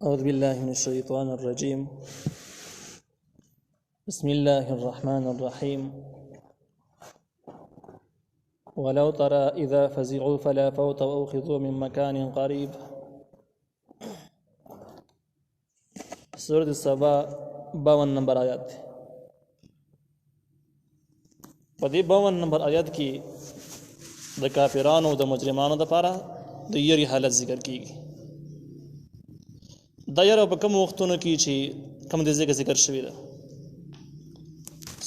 أعوذ بالله من الشيطان الرجيم. بسم الله الرحمن الرحيم. ولو ترى إذا فزعوا فلا فوت وأخذوا من مكان قريب. سورة السبا 52 نمبر آیات. په دې 52 نمبر آیات کې د کافرانو او د مجرمانو لپاره د یری حالت ذکر کیږي. دا یره په کوم وختونو کې چې کوم د ذکر شوی ده.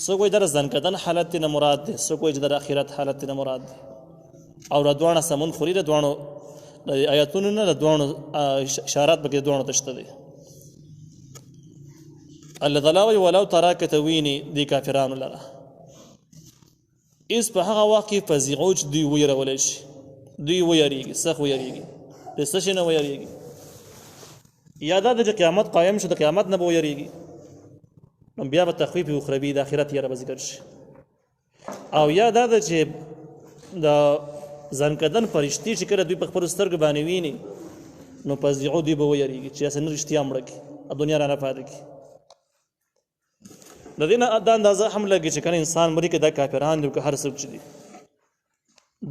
سو کوئی در ځنکدن حالت نه مراد ده، سو کوئی در آخرت حالت نه مراد ده. او ردوانه سمون خوري د دوانو آیاتونو نه د دوانو اشارات به کې دوانو تشته دي. الله تعالی ولو ترى کتوینی دی کافرانو لره اس په هغه وخت کې فزیعوج دی ویرول شي، دی ویریږي، سخ ویریږي، د څه نه ویریږي. یاد ده چې قیامت قائم شو، د قیامت نه به ویریږي. نو بیا به تخفیف اخروی د آخرت یې به ذکر شي. او یاد ده چې د ځنکدن فرشتي چې کله دوی په خپل سترګو باندې ویني نو فزیعو دی به ویریږي چې اسنه رښتیا مړ کی دنیا را نه پاتې کی. د دې نه د اندازه هم لګي چې کله انسان مړ کې د کافرانو د هر څه چي دي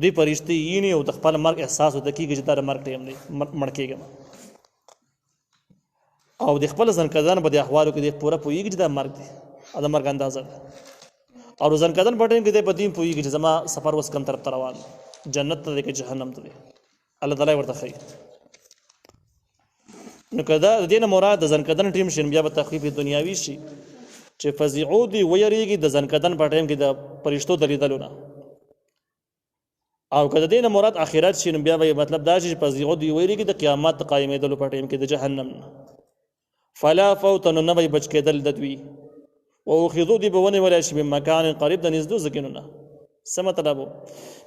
دی فرشتي یې او د خپل مرګ احساس وته کیږي چې دا مرګ ټیم دی، مړ کېږي. او د خپل ځنکدن په د احوالو کې د پوره پوهیږي چې دا مرګ دی، دا مرګ اندازه ده. او ځنکدن په ټیم کې د بدیم پوهیږي چې زما سفر وس کم طرف روان، جنت ته دی که جهنم ته دی. الله تعالی ورته ښیي. نو کدا د دې نه مراد د ځنکدن ټیم شین بیا به تخفیف دنیاوي شي چې فزیعو دی ویریږي د ځنکدن په ټیم کې د فرشتو د لیدلو نه. او کدا دې نه مراد آخرت شین بیا به مطلب دا چې فزیعو دی ویریږي د قیامت قائمېدلو په ټیم کې د جهنم نه. فلا فوت نو نبی بچ کېدل د دوی او خذو دی بونه ولا شي په مکان قریب د نږدې ځکینونه. څه مطلب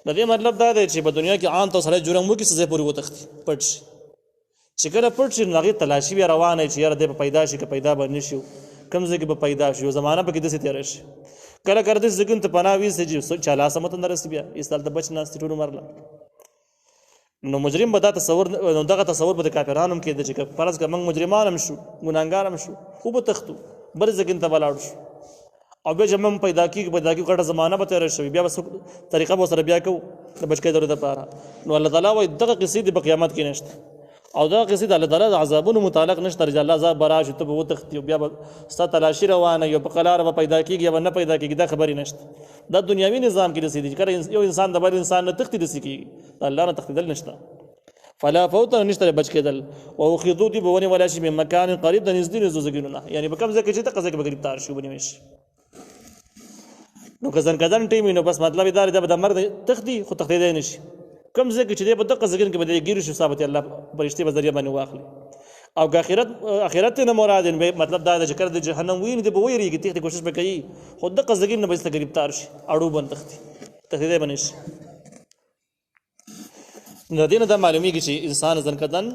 د دې مطلب دا دی چې په دنیا کې عام تو سره جرم وکړي سزا پورې وتختی پټ شي. چې کله پټ شي نو هغه تلاشي بیا روانه چې یاره د پیدا شي که پیدا باندې شي کم ځای کې به پیدا شي او زمانہ په کې د څه تیر شي. کله کړه د ځګن ته پناوي سي چې چاله سمته نرسي بیا استل د بچ ناست ټول مرله. نو مجرم به دا تصور نو دغه تصور به د کافرانو کې د چې فرض که موږ مجرمان هم شو، ګناهګار هم شو، خو به تختو بل ځګن ته بلاړ شو او بیا چې موږ پیدا کېږي ګټه زمانه به تېره شوي بیا به طریقه به سره بیا کوو د بچ کېدلو دپاره. نو الله تعالی وایي دغه قصې دې په قیامت کې نشته او دغه قصې د الله تعالی د عذابونو متعلق نشته. چې الله عذاب به راشي ته به وتښتي او بیا به ستا تلاشي روانه یو په قلاره به پیدا کېږي یا به نه پیدا کېږي، دا خبرې نشته. دا دنیاوي نظام کې رسېدي چې کله یو انسان د بل انسان نه تښتي رسې کېږي، د الله نه تښتېدل نشته. فلا فوت نشته بچ کېدل او خذو دی به ونیول شي من مکان قریب د نږدې ځایونو، یعنی په کوم ځای کې چې ته قضا کې به ګرفتار شي ونیول شي. نو که ځنکدن ټیم نو بس مطلب دا دی د مرګ تښتي خو تښتېدی نه شي. کوم ځای کې چې دی په دغه ځای کې به ګیرو شي ثابت الله فرشتي په ذریعه باندې واخلي. او که آخرت نه مراد مطلب دا دی چې کله د جهنم ویني دی به ویریږي تښتي کوشش به کوي خو دغه ځای نه به څه ګرفتار شي اړو باندې تښتېدی به نه شي. نو دینه دا معلومیږي چې انسان ځنکدن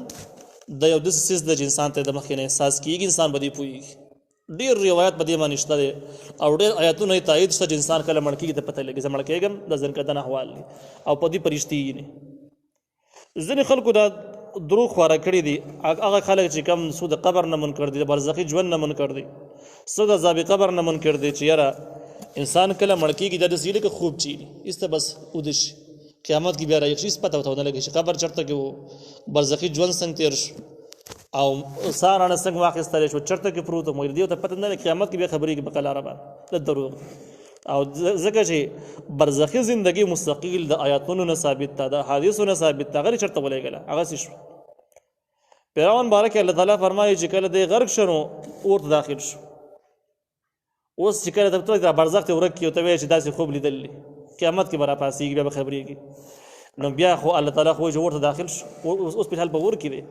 د یو داسې څیز دی چې انسان ته د مخکې نه احساس کېږي، انسان به دې پوهېږي. ډېر روایت په دې باندې شته دی او ډېر آیاتونه یې تایید شته چې انسان کله مړ کېږي ته پته لګي زه مړ کېږم د ځنکدن احوال دی او په دې فرشتي یې نه. ځینې خلکو دا دروغ خواره کړي دي. هغه خلک چې کم څو د قبر نه منکر دي، د برزخي ژوند نه منکر دي، څو د عذاب قبر نه منکر دي چې یاره انسان کله مړ کېږي دا داسې لکه خوب چې ایسته بس اوده شي قیامت کې بیا رایښ شي پته ورته ونه لګي چې قبر چېرته کې و، برزخي ژوند څنګه تېر شو او ساه رانه څنګه واخیستلی شو، چېرته کې پروت و دې ورته پته نه لګي. قیامت کې بیا خبرېږي په قلاره باندې د دروغ. او ځکه چې برزخي زندګي مستقل د آیاتونو نه ثابت ده، د احادیثو نه ثابت ده، هغه چېرته ولېږله هغه څه شو. فرعون باره کې الله تعالی فرمایي چې کله دی غرق شو نو اور ته داخل شو. اوس چې کله ته برزخ ته ورک کړي او ته وایې چې داسې خوب لیدلی قیامت کې به راپاڅېږي بیا به خبرېږي. نو بیا خو الله تعالی خو چې ورته داخل شو اوس په حال په اور کې دی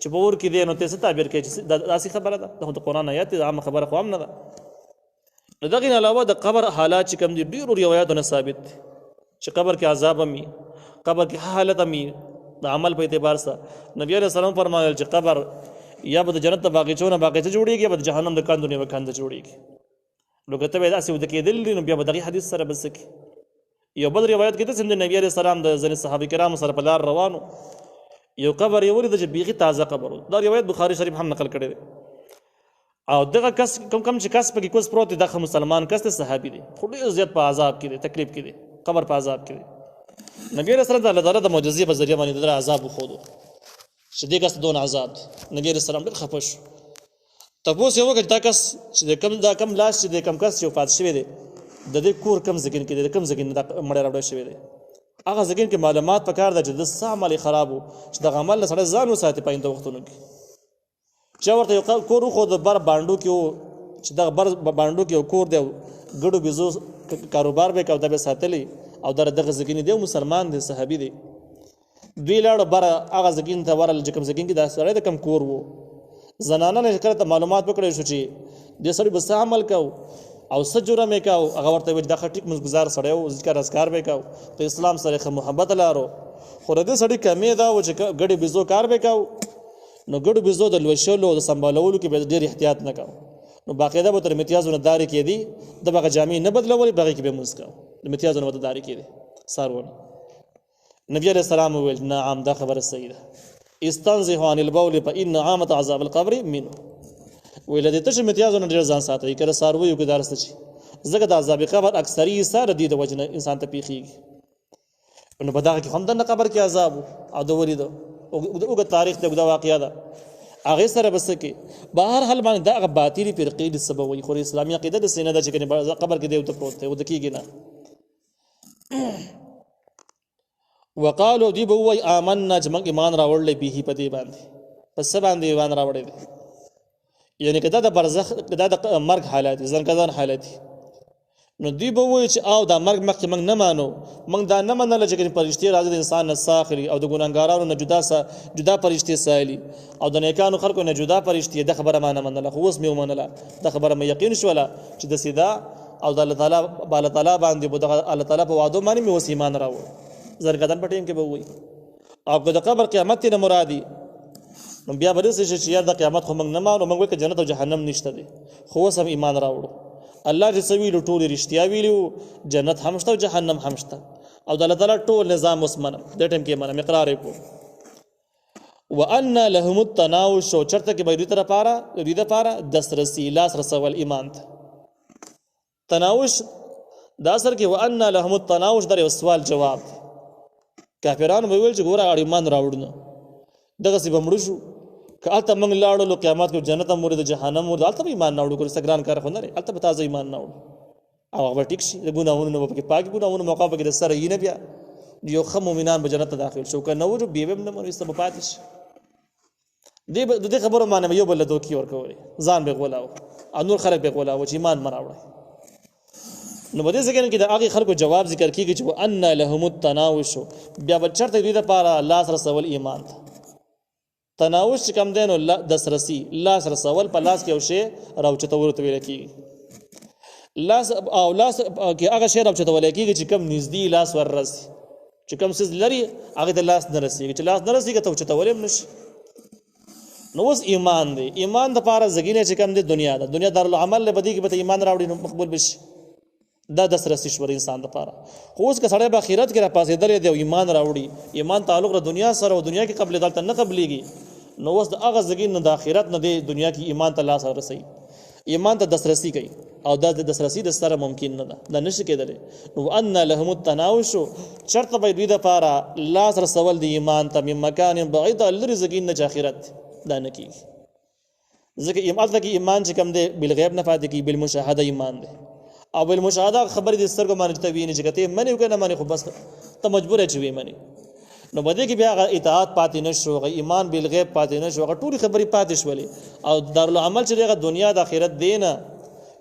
چې په اور کې دی نو ته څه تعبیر کوي چې داسې خبره ده؟ دا خو د قرآن آیات دی، عامه خبره خو هم نه ده. د دغې نه علاوه د قبر حالات چې کوم دي ډېرو روایاتو نه ثابت دي چې قبر کې عذاب هم وي، قبر کې حالت هم وي د عمل په اعتبار سره. نبي علیه السلام فرمایل چې قبر یا به د جنت د باغچو نه باغچه جوړېږي یا به د جهنم د کندو نه کنده جوړېږي. نو که ته به داسې وده کېدل دي نو بیا به دغې حدیث سره به څه یو بل روایت کې د نبی علیه السلام د ځینې صحابه کرامو سره په لار روانو یو قبر یې ولید چې بیخي تازه قبر و. دا روایت بخاري شریف هم نقل کړی دی. او دغه کس کم چې کس پکې کوز پروت دی دغه مسلمان کس دی، صحابي دی، خو ډېر زیات په عذاب کې دی، تکلیف کې دی، قبر په عذاب کې دی. نبی علیہ السلام د الله تعالی د معجزې په ذریعه باندې د عذاب وښودو چې دې کس دون عذاب. نبی علیہ السلام ډېر خفه شو. تپوس یې وکړ دا کس چې دا کم لاس چې د کم کس چې وفات شوی دی د دې کور کم ځګین کې دی، د کم ځګین دا مړی راوړی شوی دی، هغه ځګین کې معلومات پکار ده چې د څه عمل خراب و چې دغه عمل نه سړی ځان وساتي په آینده وختونو کې. چا ورته یو کور وښود بر بانډو کې و چې دغه بر بانډو کې یو کور دی، ګډو بیزو کاروبار به کوي، دا به ساتلی او دغه ځګین دی، مسلمان دی، صحابي دی. دوی لاړو بر هغه ځګین ته ورل چې کوم ځګین کې دا سړی د کم کور و. زنانه نه کړه ته معلومات وکړی شو چې دې سړی به څه عمل کوو او څه جرم یې کوو. هغه ورته ویل دا ټیک مزګزار سړی و، ذکر اذکار به کوو، په اسلام سره ښه محبت لرو. خو د دې سړي کمې دا و چې ګډې بیزو کار به کوو، نو ګډو بیزو د لوشلو او د سنبالولو کې به ډېر احتیاط نه کوو. نو باقاعده به تر امتیازو نه دارې کېدي، د به هغه جامې نه بدلولې، په هغې کې به یې لمونځ کوو، د امتیازو نه به دارې کېدي څاروونه. نبي علیه السلام وویل نعم دا خبره صحیح ده، استنزهوا عن البول فإن عامة عذاب القبر منه. ویل د تش امتیازو نه ډېر ځان ساتئ، که د څارویو کې دارسته شي، ځکه د عذاب قبر اکثري حصه د دې د وجې نه انسان ته پیښیږي. نو په دغه کې هم دننه قبر کې عذاب او د ولیده اوږد تاریخ دی، اوږده واقعه ده، هغې سره به څه کې. به هر حال باندې دا هغه باطلې فرقې د څه به وایي، خو اسلامي عقیده داسې نه ده چې کنې قبر کې دی ورته پروت دی، ورته کېږي نه. وقالو دوی به ووایي آمنا چې موږ ایمان راوړلی به په دې باندې، په څه باندې ایمان راوړی دی؟ یعنې که دا د برزخ دا د مرګ حالت دي، زنکدان حالت دي، نو دوی به ووایي چې او دا مرګ مخکې موږ نه مانو، موږ دا نه منله چې فرشتې راځي د انسان نه ساه اخلي او د ګناهګارانو نه جدا فرشتې سایلي او د نیکانو خلکو نه جدا فرشتې. دا خبره ما نه منله، خو اوس مې ومنله، دا خبره مې یقین شوله چې د سیدا او د الله تعالی باندې دغه الله تعالی په وعدو باندې مې اوس ایمان راوړ. زرګدان په ټیم کې به ووایي. او که د قبر قیامت نه مرادي، نو بیا به داسې شي چې یار د قیامت خو موږ نه مانو، موږ وایو که جنت او جهنم نشته دی، خو اوس هم ایمان راوړو. الله چې څه ویلو ټولې رښتیا ویلي، جنت هم شته او جهنم هم شته، او د الله تعالی ټول نظام اوس منم، دې ټیم کې منم، اقرار یې کوم. وان لهم التناوش، او چېرته کې به دوی دپاره دسترسي، لاس رسول ایمان ته. تناوش دا اصل کې وان لهم التناوش در یو سوال جواب دی. کافرانو به ویل چې ګوره اړ ایمان راوړو نه دغسې به مړه شو، که هلته موږ لاړلو قیامت کې جنت هم ورې د جهنم ورې، هلته به ایمان نه وړو، که څه ګران کار خو نه دی، هلته به تازه ایمان نه وړو او هغه به ټیک شي، د ګناهونو نه به پکې پاک ګناهونو موقع پکې د سره یي نه، بیا یو ښه مؤمنان به جنت ته داخل شو، که نه وړو بیا به هم نه منو، ایسته به پاتې شي. د دې خبرو معنی به یو بل له دوکې ورکولې، ځان به غولاوه او نور خلک به غولاوه چې ایمان مه راوړئ. نو په دې ځای کې د هغې خلکو جواب ذکر کېږي چې وان لهم التناوش، بیا به چېرته دوی دپاره لاس رسول ایمان ته. تناوش چې کوم دی نو دسترسي، لاس رسول، په لاس کې یو شی راوچتولو ته ویل کېږي. لاس کې هغه شی راوچتولی کېږي چې کوم نږدې لاس وررسي، چې کوم څیز لري هغې ته لاس نه رسېږي، چې لاس نه رسېږي ته اوچتولی هم نه شي. نو اوس ایمان دی، ایمان دپاره زګینه چې کوم دی دنیا ده، دنیا دارالعمل دی، په دې کې به ته ایمان راوړي نو مقبول به شي، دا دسترسي شوه انسان دپاره. خو اوس که سړی به آخرت کې راپاڅېدلی دی او ایمان راوړي، ایمان تعلق د دنیا سره او دنیا کې قبلېدل ته نه قبلېږي، نو اوس د هغه زګین نه د آخرت نه دی دنیا کې ایمان ته لاس رسوي، ایمان ته دسترسي کوي، او دا د دسترسي د سره ممکن نه ده، دا نشي کېدلی. نو ان لهم التناوش، چېرته به دوی دپاره لاس رسول د ایمان ته من مکان بعید، لرې زګین نه چې آخرت دا نه کېږي. ځکه هلته کې ایمان چې کوم دی بالغیب نه پاتې کېږي، بالمشاهده ایمان دی، او بالمشاهده خبرې د سترګو باندې ته ویني چې که ته یې منې که نه منې، خو بس ته مجبور یې چې ویې منې. نو په دې کې بیا هغه اطاعت پاتې نه شو، هغه ایمان بالغیب پاتې نه شو، هغه ټولې خبرې پاتې شولې، او دارالعمل چې دی هغه دنیا د آخرت دی نه.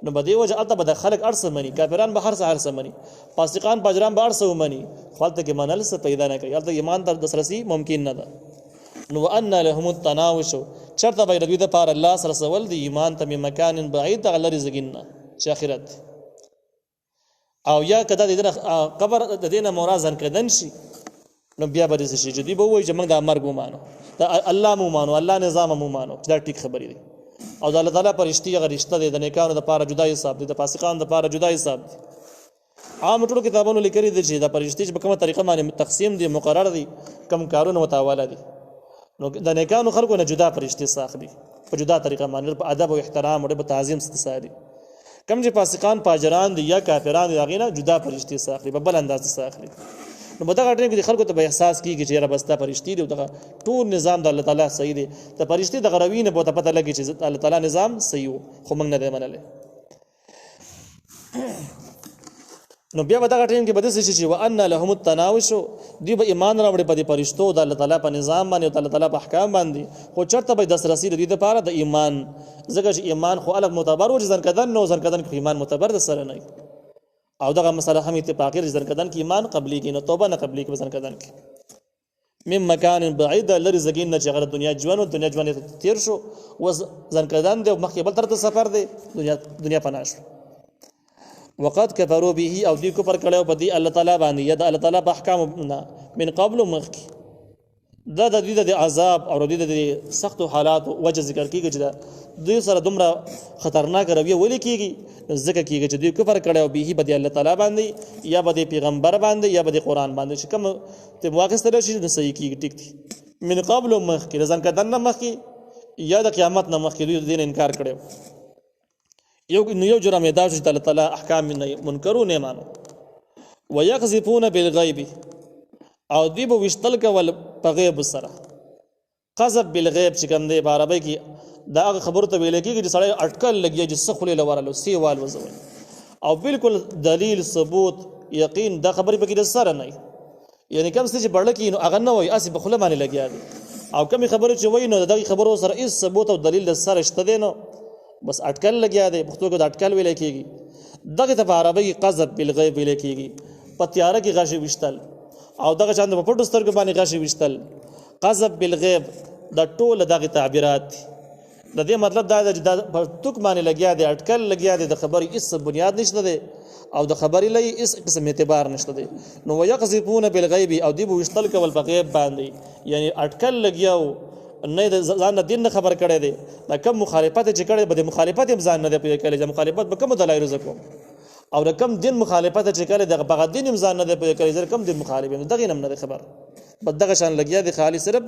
نو په دې وجه هلته به د خلک هر څه مني، کافران به هر څه مني، فاسقان فاجران به هر څه ومني، خو هلته کې منل څه پیدا نه کوي، هلته ایمان ته دسترسي ممکن نه ده. نو وان لهم التناوش، چېرته به د دوی دپاره لاس رسول د ایمان ته من مکان بعید، هغه لرې زګین نه چې آخرت. او یا که دا د قبر د دې نه مراد ځنکدن شي، نو بیا به داسې شي چې دوی به ووایي چې موږ دا مرګ ومانو، دا الله مو ومانو، الله نظام مو ومانو، چې دا ټیک خبرې دي، او د الله تعالی فرشتې هغه رشته دی، د نیکانو دپاره جدا حساب دی، د فاسقانو دپاره جدا حساب دی. عام ټولو کتابونو لیکلي دي چې دا فرشتې چې په کومه طریقه باندې تقسیم دي، مقرر دي، کم کارونه متواله دي، نو د نیکانو خلکو نه جدا فرشتي ساخلي په جدا طریقه باندې په ادب او احترام او په تعظیم ستساري. کم چې فاسقان پاجران دي یا کافران دي هغه نه جدا فرشتي ساخلي په بل انداز ساخلي. نو په دغه ټیم کې خلکو ته به احساس کیږي چې را بستا فرشتي دی دغه ټول نظام د الله تعالی صحیح دی ته فرشتي د غروی نه به پته لګي چې الله تعالی نظام صحیح خو موږ نه دی منلې. نو بیا په دغه ټیم کې بده شي چې وان لهم التناوش دی به ایمان راوړي په دې فرشتو د الله تعالی په نظام باندې او د الله تعالی په احکام باندې خو چرته به دسترسي د دې لپاره د ایمان ځکه چې ایمان خو الګ معتبر او ځنکدن نو ځنکدن کې ایمان معتبر د سره نه او دغه مسله هم اتفاقی ځنکدن کې ایمان قبلي کې نو توبه نه قبلي کې ځنکدن کې من مکان بعید لری زګین نه چې غره دنیا ژوند تیر شو و ځنکدن د مخکې بل تر سفر دی دنیا پناش وقد كفروا به او دی کفر کړو په دی الله تعالی باندې یا د الله تعالی په احکام من قبل مخکی دا د دې د عذاب او د دې سخت حالات وجه ذکر کیږي چې دوی سره دومره خطرناک رویه ولې کیږي ذکر کیږي چې دوی کفر کړو به په دی الله تعالی باندې یا په پیغمبر باندې یا په قرآن باندې چې کوم ته واقع ستل شي نو صحیح کیږي ټیک دي من قبل مخکی ځان کدن مخکی یا د قیامت نه مخکی دوی دین انکار کړو یو جرم دا چې الله تعالی احکام منکرون نه مانو ويقذفون بالغیب او دی به وشتل کول په غیب سره قذف بالغیب چې کوم دی په عربی کې دا خبره ته ویل کېږي چې سړی اٹکل لګي چې سخل لورلو سیوال وزوي او بالکل دلیل ثبوت یقین دا خبره به کې سره نه یعنی کوم څه چې بړل کې نو هغه نه وای اسی بخله باندې لګیا دي او کوم خبره چې وای نو دغه خبرو سره هیڅ ثبوت او دلیل سره شته دی نو بس اٹکل لګیا دی پښتو کې د اٹکل ویل کېږي دغه ته په عربی کې قذف بالغیب ویل کېږي په تیاره کې غشي وشتل او دغه چاند په پټو سترګو باندې غشي وشتل قذف بالغیب د ټول دغه تعبیرات د دې مطلب دا دی چې په توک باندې لګیا دی اٹکل لګیا دی د خبرې هیڅ بنیاد نشته دی او د خبرې لای هیڅ قسم اعتبار نشته دی نو ويقذفون بالغیب او دی به وشتل کول په غیب باندې یعنی اٹکل لګیاو نه د ځان دین خبر کړي دي دا کم مخالفت چې کړي به د مخالفت هم ځان نه دی کړي چې مخالفت به کوم دلایل زکو او د کم دین مخالفت چې کړي د بغا دین هم ځان نه دی کړي چې کم دین مخالف نه دغه نه خبر بس دغه شان لګیا دی خالی صرف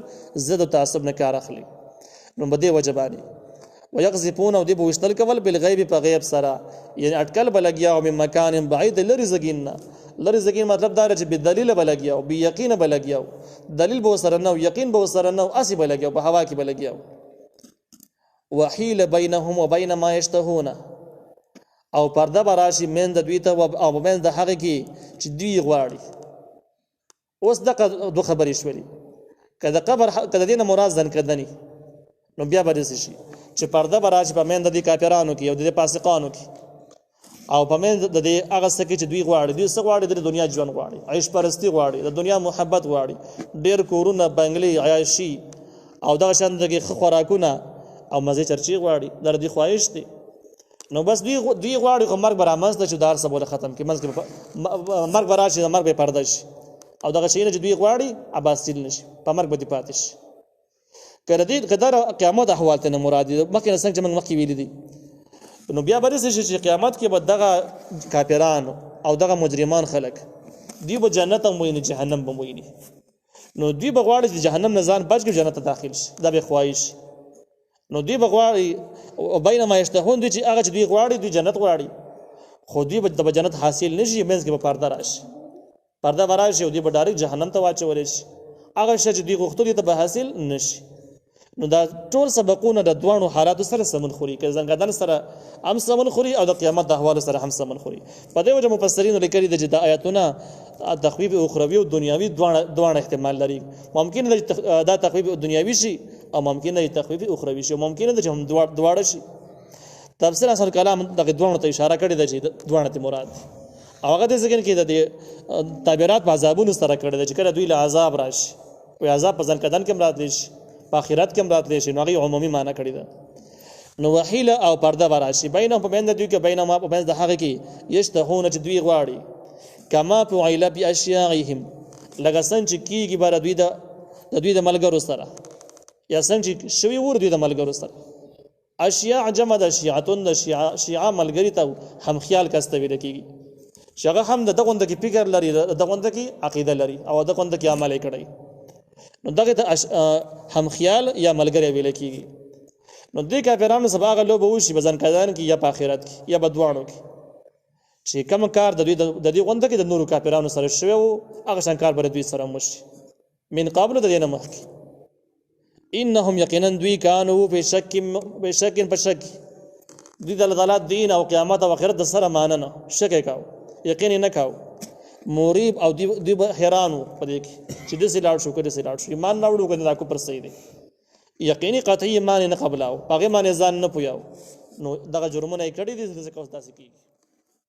زد او تعصب نه کار اخلي نو بده وجبانی ويقذفون او دی بوشتل کول بالغیب په غیب سره یعنی اٹکل بلګیا او من مکان بعید لرزقین لرزقین مطلب دا چې بدلیل بلګیا او بی یقین بلګیا دلیل به سره نو یقین به سره نو اسی بلګیا په هوا کې بلګیا وحیل بینهم وبین ما یشتهون او پرده براشي من د دوی ته او من د هغه کې چې دوی غواړي اوس دغه دوه خبرې شولې کله قبر کله دینه مراد ځن کدنی نو بیا به شي چې پرده براشي په من د کافرانو کې او د فاسقانو کې او په من د دې هغه څه چې دوی غواړي دوی څه غواړي د دنیا ژوند غواړي عيش پرستی غواړي د دنیا محبت غواړي ډېر کورونه بنگلي عیاشي او دغه شان دغه خوراکونه او مزه چرچی غواړي در دې خواهش دي نو بس دوی غواړي خو مرګ برامز ته چې دار سبوله ختم کې منځ کې مرګ براشي د مرګ به پرده شي او دغه شی نه چې دوی غواړي اباسیل نشي په مرګ به پاتې شي کړه دې قدر قیامت احوال ته مراد دي مخکې نه څنګه چې مخکې ویل دي نو بیا به چې قیامت کې به دغه کافران او دغه مجرمان خلک دی به جنت هم ویني جهنم به ویني نو دی به غواړي چې جهنم نه ځان بچ کې جنت ته داخل شي دا به خواهش نو دی به غواړي او بینما یشتهون دي چې هغه چې دی غواړي دی جنت غواړي خو دی به د جنت حاصل نشي منځ کې به پرده راشي پرده وراشي او دی به ډایرکټ جهنم ته واچول شي هغه شې چې دی غوښتل ته به حاصل نشي نو دا ټول سبقونه د دوانو حالاتو سره سمون خوري که څنګه سره هم سمون خوري او د قیامت د احوال سره هم سمون خوري په دې وجه مفسرین لیکلي دي چې د آیاتونه تخویف اخروی او دنیوي دوه احتمال لري ممکن دا تخویف دنیوي شي او ممکن دا تخویف اخروی شي ممکن دا چې هم دواړه شي تفسیر اصل کلام دغه دوه ته اشاره کړې ده چې دوه ته مراد او هغه د ذکر کې د تعبیرات په عذابونو سره کړې ده چې کله دوی له عذاب راشي او عذاب په ځن کدن کې مراد شي په آخرت کې مراد شي نو هغه عمومي معنی کړی ده نو وحیل او پرده وراشي بینهم په بین د دوی کې بینما په بین د هغه کې یشتهون چې دوی غواړي کما فعل باشیاءهم لکه څنګه چې کیږي بر دوی د دوی د ملګرو سره یا څنګه چې شوی ور دوی د ملګرو سره اشیاء جمع د شیعتون د شیعه ملګری ته هم خیال کسته ویل کیږي شغه هم دغه کې فکر لري دغه کې عقیده لري او دغه کې عمل کوي نو دغه ته هم خیال یا ملګری ویل کیږي. نو دې کافرانو سبا هغه لوبه وشي په ځانکدان کې یا په آخرت کې یا بدوانو کې چې کوم کار د دې غونډه کې د نورو کافرانو سره شوی او هغه څنګه کار بر دوی سره مشي من قبل د دې نه مخکې. انهم یقینا دوی کانوا بشک دوی د الله تعالی دین او قیامت او آخرت د سره ماننه شک کاو یقین نه کاو موریب او دوی حیرانو پدې کې چې د سلاړ شو کړي سلاړ شو ایمان نه وړو کنه دا کو پر صحیح دی یقیني قطعی ایمان نه قبلاو هغه باندې ځان نه پویاو نو دغه جرمونه کړي دي څه کوي تاسو کې